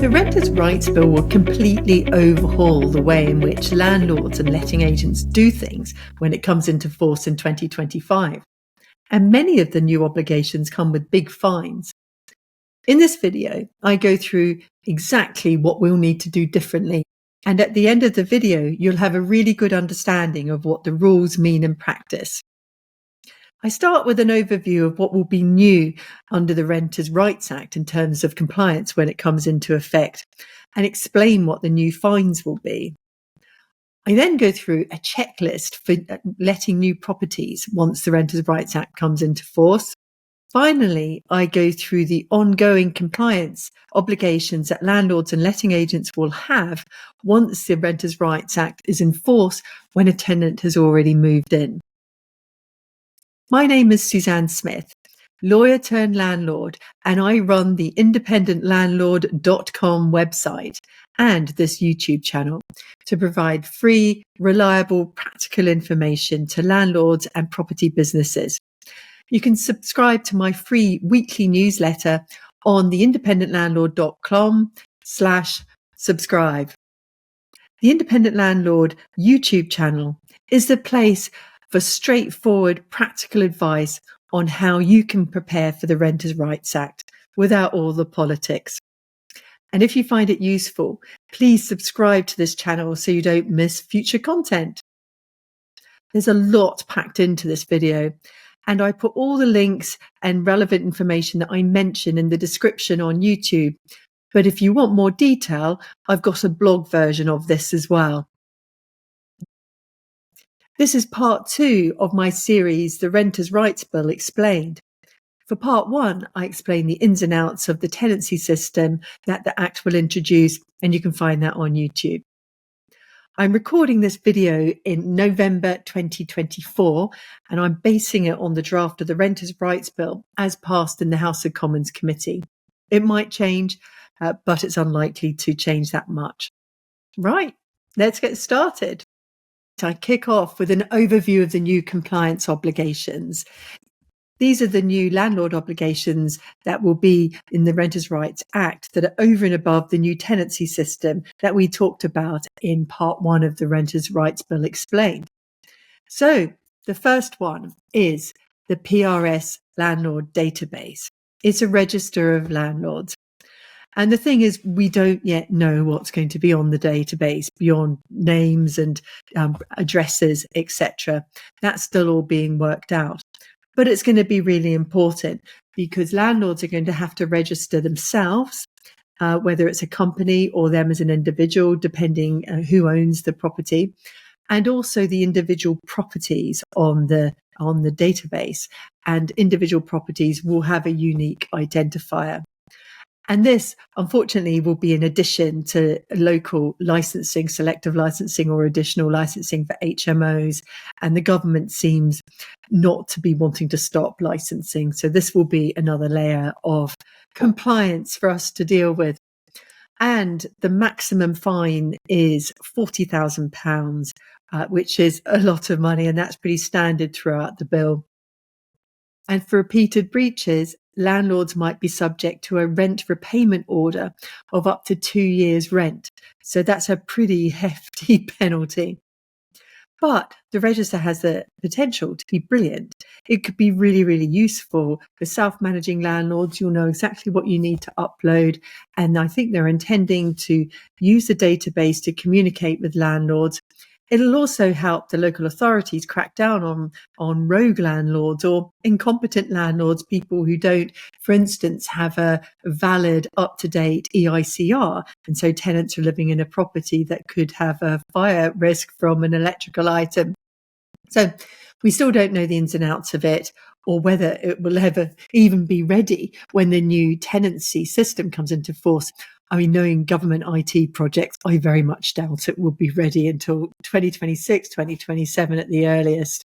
The Renters' Rights Bill will completely overhaul the way in which landlords and letting agents do things when it comes into force in 2025. And many of the new obligations come with big fines. In this video, I go through exactly what we'll need to do differently. And at the end of the video, you'll have a really good understanding of what the rules mean in practice. I start with an overview of what will be new under the Renters' Rights Act in terms of compliance when it comes into effect, and explain what the new fines will be. I then go through a checklist for letting new properties once the Renters' Rights Act comes into force. Finally, I go through the ongoing compliance obligations that landlords and letting agents will have once the Renters' Rights Act is in force when a tenant has already moved in. My name is Suzanne Smith, lawyer turned landlord, and I run the independentlandlord.com website and this YouTube channel to provide free, reliable, practical information to landlords and property businesses. You can subscribe to my free weekly newsletter on the independentlandlord.com/subscribe. The Independent Landlord YouTube channel is the place for straightforward, practical advice on how you can prepare for the Renters' Rights Act without all the politics. And if you find it useful, please subscribe to this channel so you don't miss future content. There's a lot packed into this video, and I put all the links and relevant information that I mention in the description on YouTube. But if you want more detail, I've got a blog version of this as well. This is part 2 of my series, The Renters' Rights Bill Explained. For part 1, I explain the ins and outs of the tenancy system that the Act will introduce, and you can find that on YouTube. I'm recording this video in November 2024, and I'm basing it on the draft of the Renters' Rights Bill as passed in the House of Commons Committee. It might change, but it's unlikely to change that much. Right, let's get started. I kick off with an overview of the new compliance obligations. These are the new landlord obligations that will be in the Renters' Rights Act that are over and above the new tenancy system that we talked about in part 1 of the Renters' Rights Bill Explained. So the first one is the PRS Landlord Database. It's a register of landlords. And the thing is, we don't yet know what's going to be on the database beyond names and addresses, etc. That's still all being worked out. But it's going to be really important because landlords are going to have to register themselves, whether it's a company or them as an individual, depending who owns the property, and also the individual properties on the database. And individual properties will have a unique identifier. And this, unfortunately, will be in addition to local licensing, selective licensing or additional licensing for HMOs. And the government seems not to be wanting to stop licensing. So this will be another layer of compliance for us to deal with. And the maximum fine is £40,000, which is a lot of money. And that's pretty standard throughout the bill. And for repeated breaches, landlords might be subject to a rent repayment order of up to 2 years' rent. So that's a pretty hefty penalty. But the register has the potential to be brilliant. It could be really, really useful for self-managing landlords. You'll know exactly what you need to upload. And I think they're intending to use the database to communicate with landlords. It'll also help the local authorities crack down on rogue landlords or incompetent landlords, people who don't, for instance, have a valid, up-to-date EICR. And so tenants are living in a property that could have a fire risk from an electrical item. So we still don't know the ins and outs of it or whether it will ever even be ready when the new tenancy system comes into force. I mean, knowing government IT projects, I very much doubt it will be ready until 2026, 2027 at the earliest.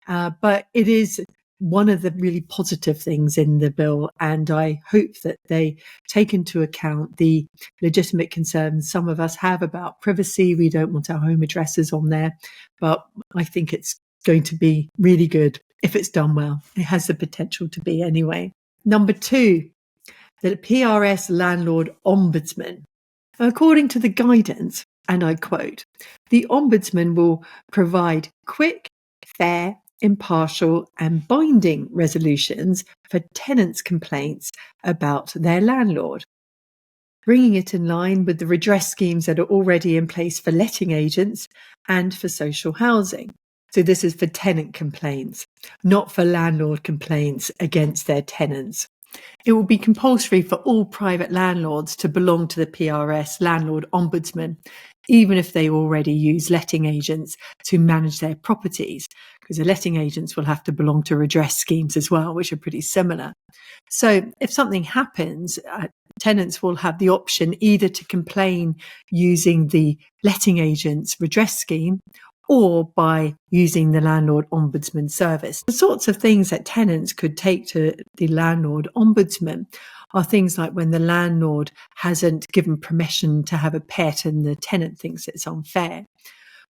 But it is one of the really positive things in the bill, and I hope that they take into account the legitimate concerns some of us have about privacy. We don't want our home addresses on there, but I think it's going to be really good if it's done well. It has the potential to be anyway. Number 2, the PRS Landlord Ombudsman. According to the guidance, and I quote, the Ombudsman will provide quick, fair, impartial and binding resolutions for tenants' complaints about their landlord, bringing it in line with the redress schemes that are already in place for letting agents and for social housing. So this is for tenant complaints, not for landlord complaints against their tenants. It will be compulsory for all private landlords to belong to the PRS Landlord Ombudsman, even if they already use letting agents to manage their properties, because the letting agents will have to belong to redress schemes as well, which are pretty similar. So if something happens, tenants will have the option either to complain using the letting agent's redress scheme or by using the Landlord Ombudsman service. The sorts of things that tenants could take to the Landlord Ombudsman are things like when the landlord hasn't given permission to have a pet and the tenant thinks it's unfair.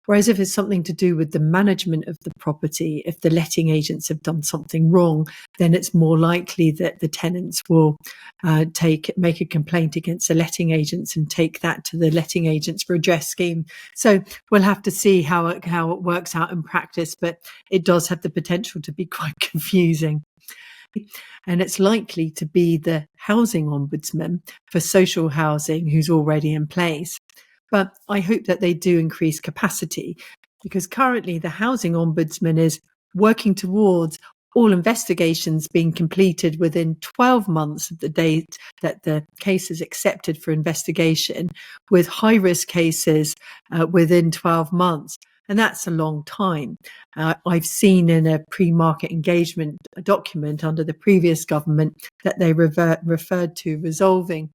Whereas if it's something to do with the management of the property, if the letting agents have done something wrong, then it's more likely that the tenants will make a complaint against the letting agents and take that to the letting agents redress scheme. So we'll have to see how it works out in practice, but it does have the potential to be quite confusing. And it's likely to be the housing ombudsman for social housing who's already in place. But I hope that they do increase capacity, because currently the housing ombudsman is working towards all investigations being completed within 12 months of the date that the case is accepted for investigation, with high-risk cases within 12 months. And that's a long time. I've seen in a pre-market engagement document under the previous government that they referred to resolving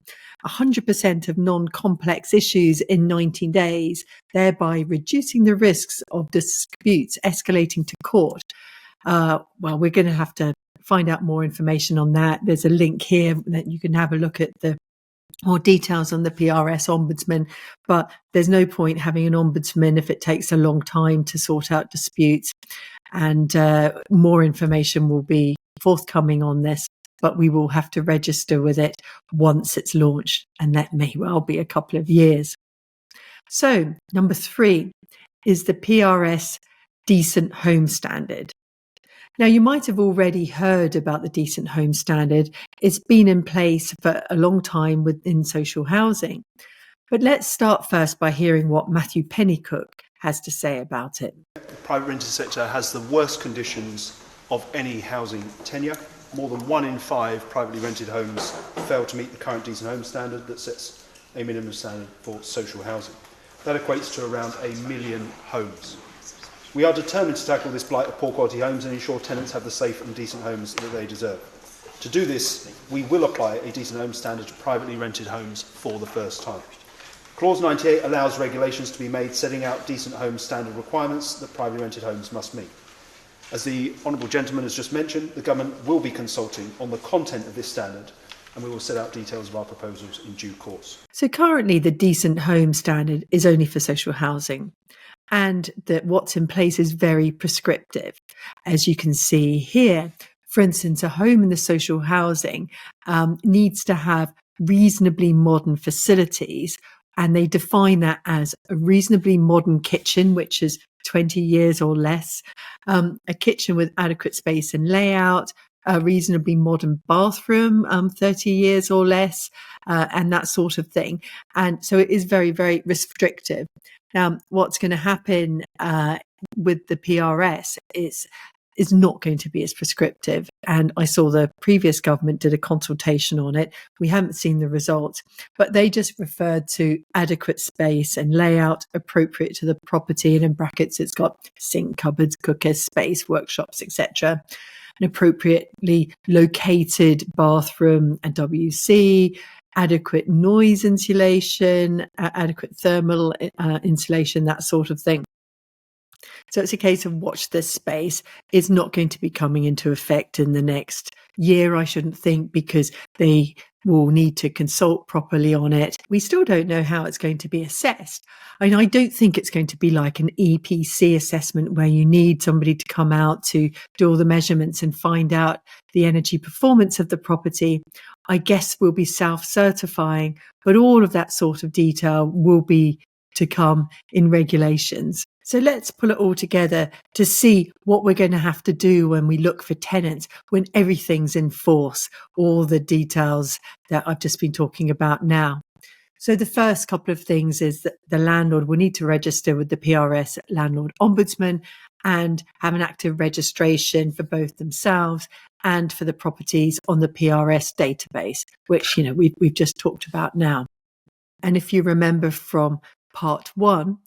100% of non-complex issues in 90 days, thereby reducing the risks of disputes escalating to court. Well, we're going to have to find out more information on that. There's a link here that you can have a look at the more details on the PRS Ombudsman, but there's no point having an ombudsman if it takes a long time to sort out disputes. And more information will be forthcoming on this, but we will have to register with it once it's launched, and that may well be a couple of years. So, number 3 is the PRS Decent Home Standard. Now, you might have already heard about the Decent Home Standard. It's been in place for a long time within social housing. But let's start first by hearing what Matthew Pennycook has to say about it. The private rented sector has the worst conditions of any housing tenure. More than 1 in 5 privately rented homes fail to meet the current Decent Home Standard that sets a minimum standard for social housing. That equates to around 1 million homes. We are determined to tackle this blight of poor quality homes and ensure tenants have the safe and decent homes that they deserve. To do this, we will apply a Decent Home Standard to privately rented homes for the first time. Clause 98 allows regulations to be made setting out Decent Home Standard requirements that privately rented homes must meet. As the Honourable Gentleman has just mentioned, the Government will be consulting on the content of this standard, and we will set out details of our proposals in due course. So currently the Decent Home Standard is only for social housing, and that what's in place is very prescriptive. As you can see here, for instance, a home in the social housing needs to have reasonably modern facilities, and they define that as a reasonably modern kitchen, which is 20 years or less, a kitchen with adequate space and layout, a reasonably modern bathroom, 30 years or less, and that sort of thing. And so it is very, very restrictive. Now, what's going to happen with the PRS is not going to be as prescriptive. And I saw the previous government did a consultation on it. We haven't seen the results, but they just referred to adequate space and layout appropriate to the property. And in brackets, it's got sink, cupboards, cooker space, workshops, etc. An appropriately located bathroom and WC, adequate noise insulation, adequate thermal insulation, that sort of thing. So it's a case of watch this space. It's not going to be coming into effect in the next year, I shouldn't think, because they will need to consult properly on it. We still don't know how it's going to be assessed. I don't think it's going to be like an EPC assessment where you need somebody to come out to do all the measurements and find out the energy performance of the property. I guess we'll be self-certifying, but all of that sort of detail will be to come in regulations. So let's pull it all together to see what we're going to have to do when we look for tenants, when everything's in force, all the details that I've just been talking about now. So the first couple of things is that the landlord will need to register with the PRS Landlord Ombudsman and have an active registration for both themselves and for the properties on the PRS database, which, we've just talked about now. And if you remember from part 1,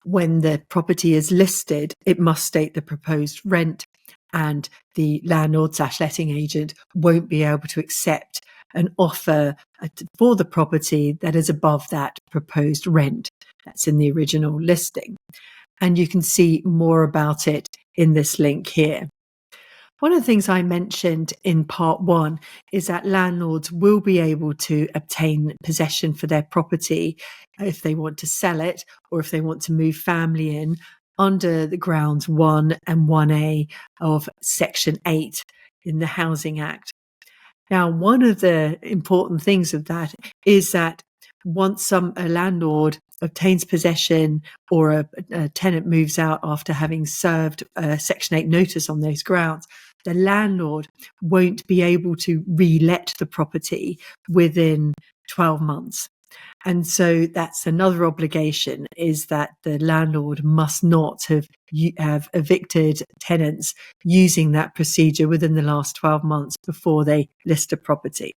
when the property is listed, it must state the proposed rent, and the landlord/letting agent won't be able to accept an offer for the property that is above that proposed rent. That's in the original listing. And you can see more about it in this link here. One of the things I mentioned in part 1 is that landlords will be able to obtain possession for their property if they want to sell it or if they want to move family in under the grounds 1 and 1A of Section 8 in the Housing Act. Now, one of the important things of that is that once a landlord obtains possession or a tenant moves out after having served a Section 8 notice on those grounds, the landlord won't be able to re-let the property within 12 months. And so that's another obligation, is that the landlord must not have evicted tenants using that procedure within the last 12 months before they list a property.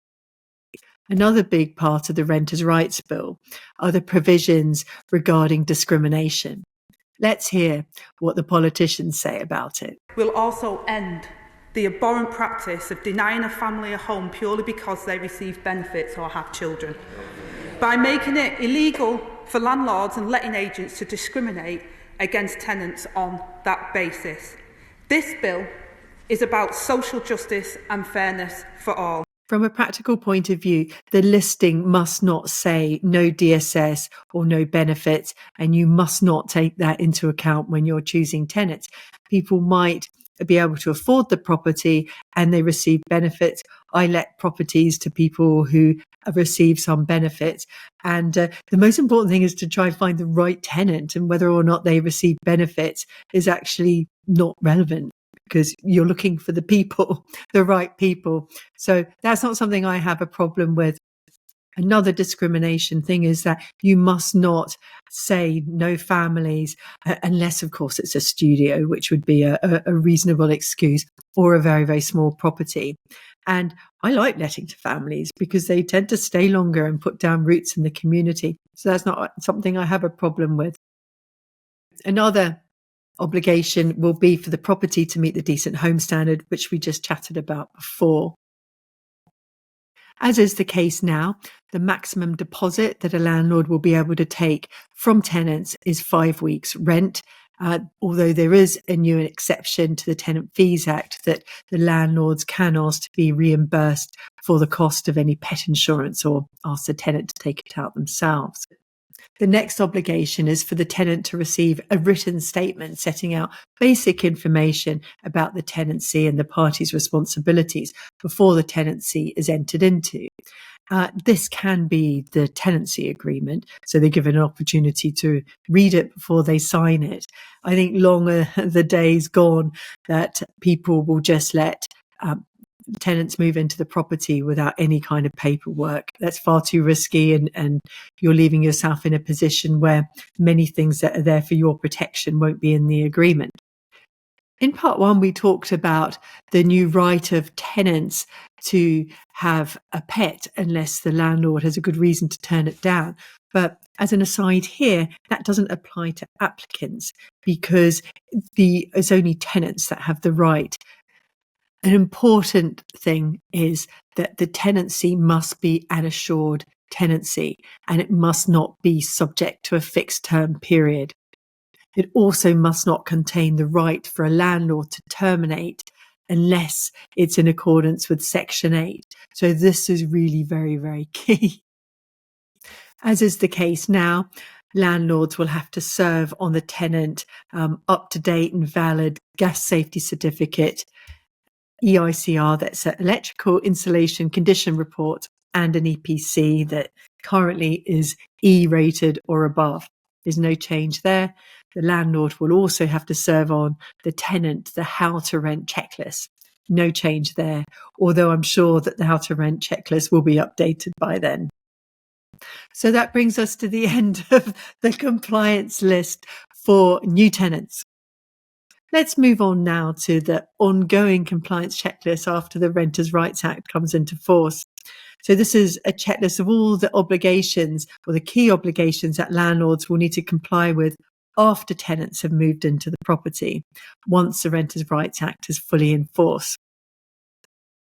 Another big part of the Renters' Rights Bill are the provisions regarding discrimination. Let's hear what the politicians say about it. We'll also end the abhorrent practice of denying a family a home purely because they receive benefits or have children, by making it illegal for landlords and letting agents to discriminate against tenants on that basis. This bill is about social justice and fairness for all. From a practical point of view, the listing must not say no DSS or no benefits, and you must not take that into account when you're choosing tenants. People might be able to afford the property and they receive benefits. I let properties to people who receive some benefits. And the most important thing is to try and find the right tenant, and whether or not they receive benefits is actually not relevant, because you're looking for the people, the right people. So that's not something I have a problem with. Another discrimination thing is that you must not say no families, unless, of course, it's a studio, which would be a reasonable excuse, or a very, very small property. And I like letting to families because they tend to stay longer and put down roots in the community. So that's not something I have a problem with. Another obligation will be for the property to meet the decent home standard, which we just chatted about before. As is the case now, the maximum deposit that a landlord will be able to take from tenants is 5 weeks' rent, although there is a new exception to the Tenant Fees Act that the landlords can ask to be reimbursed for the cost of any pet insurance or ask the tenant to take it out themselves. The next obligation is for the tenant to receive a written statement setting out basic information about the tenancy and the parties' responsibilities before the tenancy is entered into. This can be the tenancy agreement, so they're given an opportunity to read it before they sign it. I think long are the days gone that people will just let tenants move into the property without any kind of paperwork. That's far too risky, and you're leaving yourself in a position where many things that are there for your protection won't be in the agreement. In part 1, we talked about the new right of tenants to have a pet unless the landlord has a good reason to turn it down. But as an aside here, that doesn't apply to applicants, because it's only tenants that have the right. An important thing is that the tenancy must be an assured tenancy, and it must not be subject to a fixed term period. It also must not contain the right for a landlord to terminate unless it's in accordance with Section 8. So this is really very, very key. As is the case now, landlords will have to serve on the tenant up-to-date and valid gas safety certificate, EICR, that's an electrical installation condition report, and an EPC that currently is E-rated or above. There's no change there. The landlord will also have to serve on the tenant, the how to rent checklist. No change there, although I'm sure that the how to rent checklist will be updated by then. So that brings us to the end of the compliance list for new tenants. Let's move on now to the ongoing compliance checklist after the Renters' Rights Act comes into force. So this is a checklist of all the obligations or the key obligations that landlords will need to comply with after tenants have moved into the property, once the Renters' Rights Act is fully in force.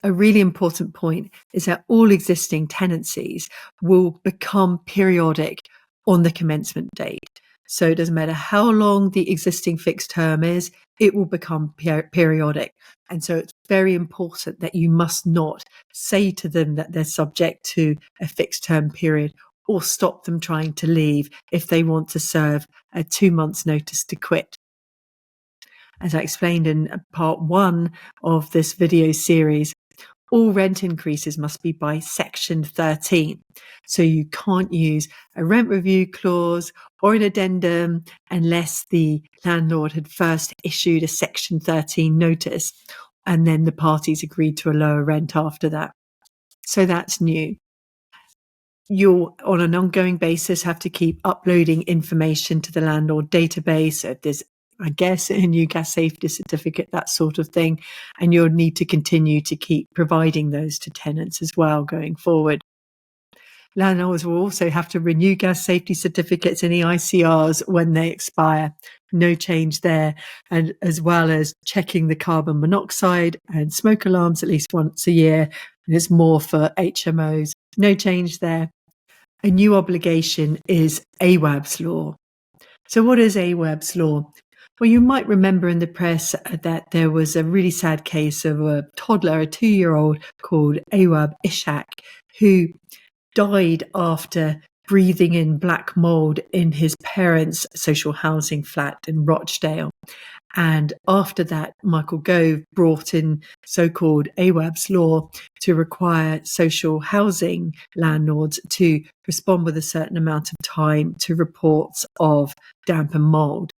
A really important point is that all existing tenancies will become periodic on the commencement date. So it doesn't matter how long the existing fixed term is, it will become periodic. And so it's very important that you must not say to them that they're subject to a fixed term period or stop them trying to leave if they want to serve a 2 months notice to quit. As I explained in part 1 of this video series, all rent increases must be by Section 13. So you can't use a rent review clause or an addendum unless the landlord had first issued a Section 13 notice and then the parties agreed to a lower rent after that. So that's new. You'll, on an ongoing basis, have to keep uploading information to the landlord database. So if there's, I guess, a new gas safety certificate, that sort of thing. And you'll need to continue to keep providing those to tenants as well going forward. Landlords will also have to renew gas safety certificates and EICRs when they expire. No change there. And as well as checking the carbon monoxide and smoke alarms at least once a year. And it's more for HMOs. No change there. A new obligation is Awaab's law. So what is Awaab's law? Well, you might remember in the press that there was a really sad case of a toddler, a 2-year-old called Awaab Ishaq, who died after breathing in black mold in his parents' social housing flat in Rochdale. And after that, Michael Gove brought in so-called Awaab's law to require social housing landlords to respond with a certain amount of time to reports of damp and mold.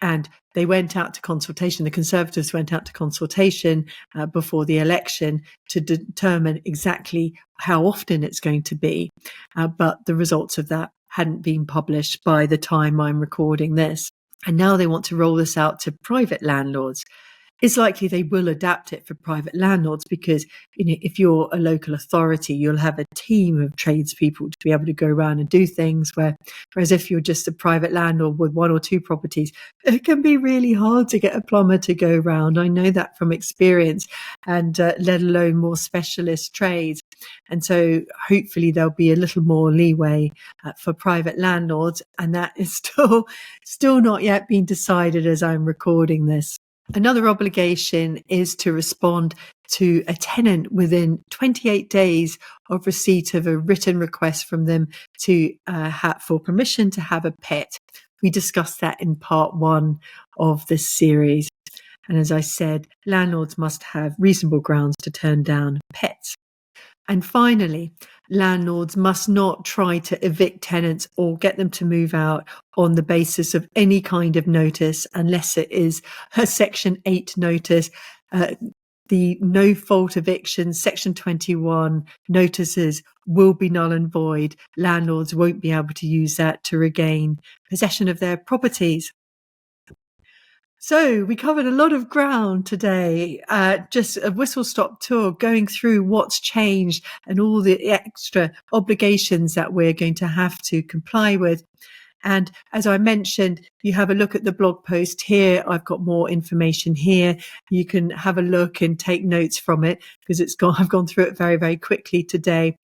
And they went out to consultation. The Conservatives went out to consultation before the election to determine exactly how often it's going to be. But the results of that hadn't been published by the time I'm recording this. And now they want to roll this out to private landlords. It's likely they will adapt it for private landlords because, you know, if you're a local authority, you'll have a team of tradespeople to be able to go around and do things. Whereas if you're just a private landlord with 1 or 2 properties, it can be really hard to get a plumber to go around. I know that from experience, and let alone more specialist trades. And so hopefully there'll be a little more leeway for private landlords, and that is still not yet been decided as I'm recording this. Another obligation is to respond to a tenant within 28 days of receipt of a written request from them to for permission to have a pet. We discussed that in part 1 of this series. And as I said, landlords must have reasonable grounds to turn down pets. And finally, landlords must not try to evict tenants or get them to move out on the basis of any kind of notice unless it is a Section 8 notice. The no-fault eviction, Section 21 notices will be null and void. Landlords won't be able to use that to regain possession of their properties. So we covered a lot of ground today, just a whistle-stop tour going through what's changed and all the extra obligations that we're going to have to comply with. And as I mentioned, you have a look at the blog post here. I've got more information here. You can have a look and take notes from it because I've gone through it very, very quickly today.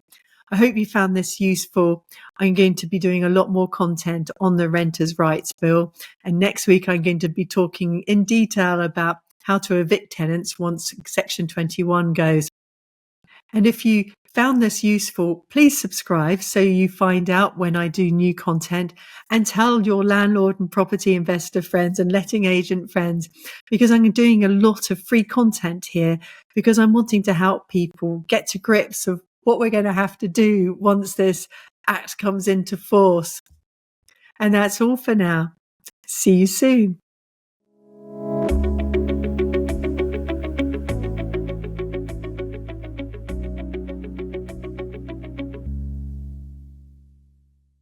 I hope you found this useful. I'm going to be doing a lot more content on the Renters' Rights Bill. And next week, I'm going to be talking in detail about how to evict tenants once Section 21 goes. And if you found this useful, please subscribe so you find out when I do new content, and tell your landlord and property investor friends and letting agent friends, because I'm doing a lot of free content here because I'm wanting to help people get to grips of what we're going to have to do once this act comes into force. And that's all for now. See you soon.